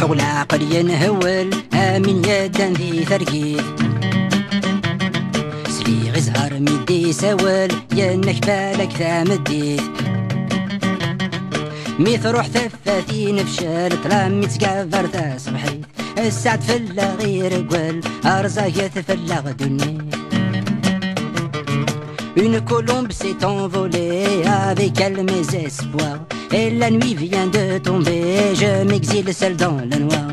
حول عقل ينهول آمن يدن ذي ثرقيف سلي غزهر ميدي سوال ينك بالك ثام الديث ميث روح ثفاثين فشال طلام متقفر ذا صبحيت السعد فلا غير قول أرزاق يتفلا غدني. Une colombe s'est envolée avec elle mes espoirs. Et la nuit vient de tomber, je m'exile seul dans le noir.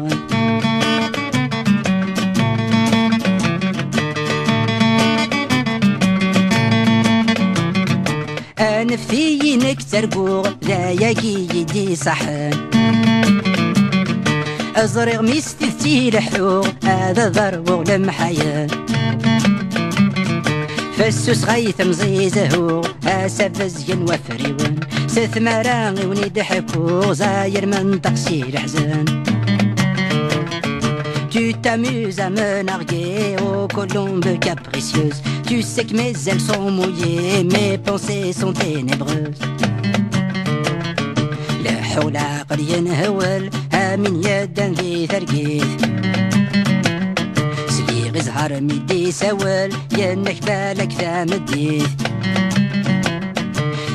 أنفتي نكسر بوغ لا يدي صحن أزرق مستفتي لحوغ هذا ضرب لمحيان فالسوس غيث مزيزهو أسفز وفريون ست مراغي ونضحكو زاير من تقسي الحزن. Tu t'amuses à me narguer, ô colombe capricieuse. Tu sais que mes ailes sont mouillées, mes pensées sont ténébreuses. لا حول عقل ينهول من يد ذي ثرقيث سلي غزهر ميدي سوال ينك بالك ثام الديث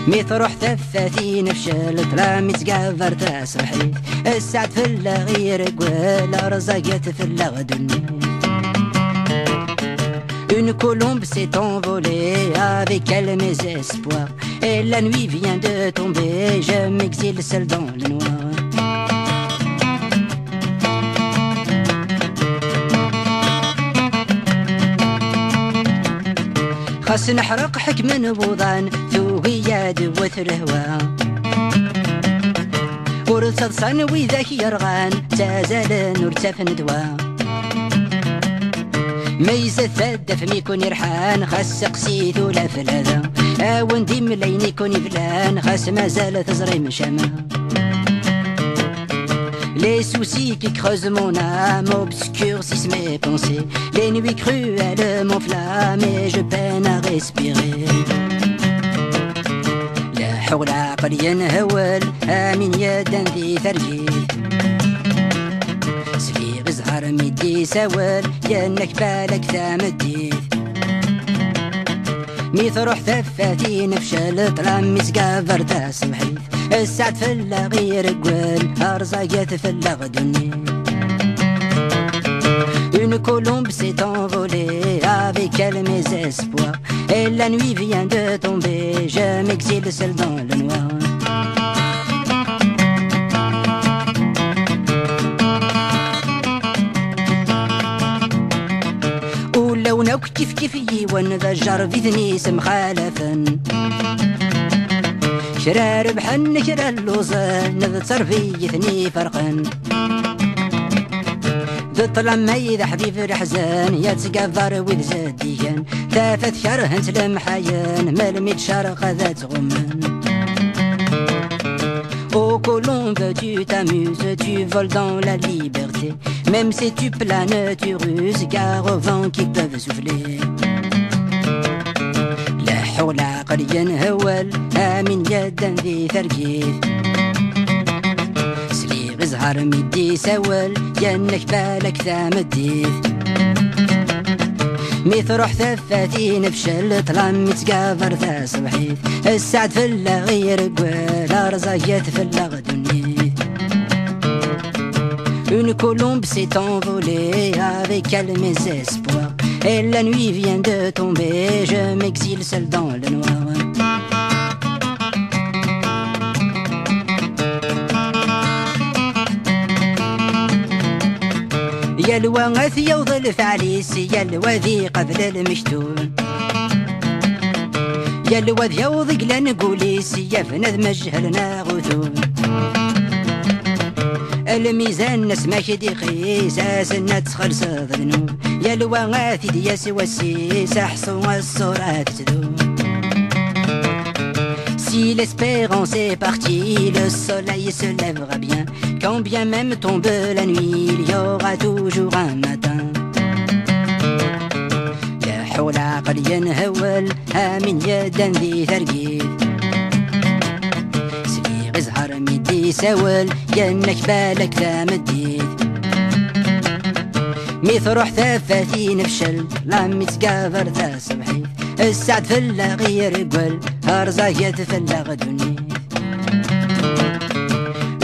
ميث روح ثفاثين فشل طلع متقفر تصبحيت السعد في غير قوال رزقت في غدني. Une colombe s'est envolée avec elle mes espoirs. Et la nuit vient de tomber, je m'exile seul dans le noir. خاص نحرق حك من بوضان ثوهي دوت الهوى ورصد صنوي ذاك يرغان تازال ورتفن دوا ميز الثدف ميكون يرحان خاص قسيثو لا فلاذا اون ديم لين يكون فلان خاص مازال تزري مشاما. Les soucis qui creusent mon âme obscurcissent mes pensées. Les nuits cruelles m'enflamment et je peine à respirer. لا حول عقل ينهول من يد ذي ثرقيث سلي غزهر ميدي سوال ينك بالك ثام الديث ميث روح ثفاثين فشل طلع متقفر تصبحيت السعد في غير قوال أرزاقت في غدني. Une colombe s'est envolée avec elle mes espoirs. Et la nuit vient de tomber, je m'exile seul dans le noir. ولو كيف كيف يونذجر في ذنيس مخالفا شرار بحن كرا اللوزان نذتر في ثني فرقا ذو الظلام ميذا حبيب الحزان يتقذر وذ زاديان ثافت كرهن تلمحيان ملميت شرق ذات غمان. Ô colombe, tu t'amuses, tu voles dans la liberté. Même si tu planes, tu ruses, car au vent qui peuvent souffler. لا حول عقل ينهول من يد ذي ثرقيث سلي غزهر ميدي سوال ينك بالك ثام الديث ميث روح ثفاثين فشل طلع متقفر ذا صبحيت السعد في غير قوال رزاقيت في غدني. Une colombe s'est envolée avec elle mes espoirs. Et la nuit vient de tomber, je m'exile seul dans le noir. يا الوغث يوظل فعليس يا الوذي قبل المشتون يا الوذ يوضق لنقوليس يا فنذ مجهلنا غثون الميزان نسمح ديقيس اسنا تخلص ذنون يا الوغث دياس وسيس احصو الصورات تذون. Si l'espérance est partie, le soleil se lèvera bien. Quand bien même tombe la nuit, il y aura toujours un matin. يا حول عقل ينهول من يدا ذي ثرقيد سليغ زهر مدي سول ينك بالك ذا مديد ميث روح ثفاثي نفشل لا متقافر ذا صبحي السعد فلا غير قول هرزايت فلا غدوني.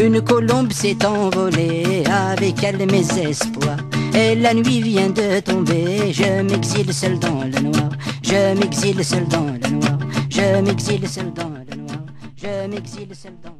Une colombe s'est envolée avec elle mes espoirs. Et la nuit vient de tomber, je m'exile seul dans le noir. Je m'exile seul dans le noir. Je m'exile seul dans le noir. Je m'exile seul dans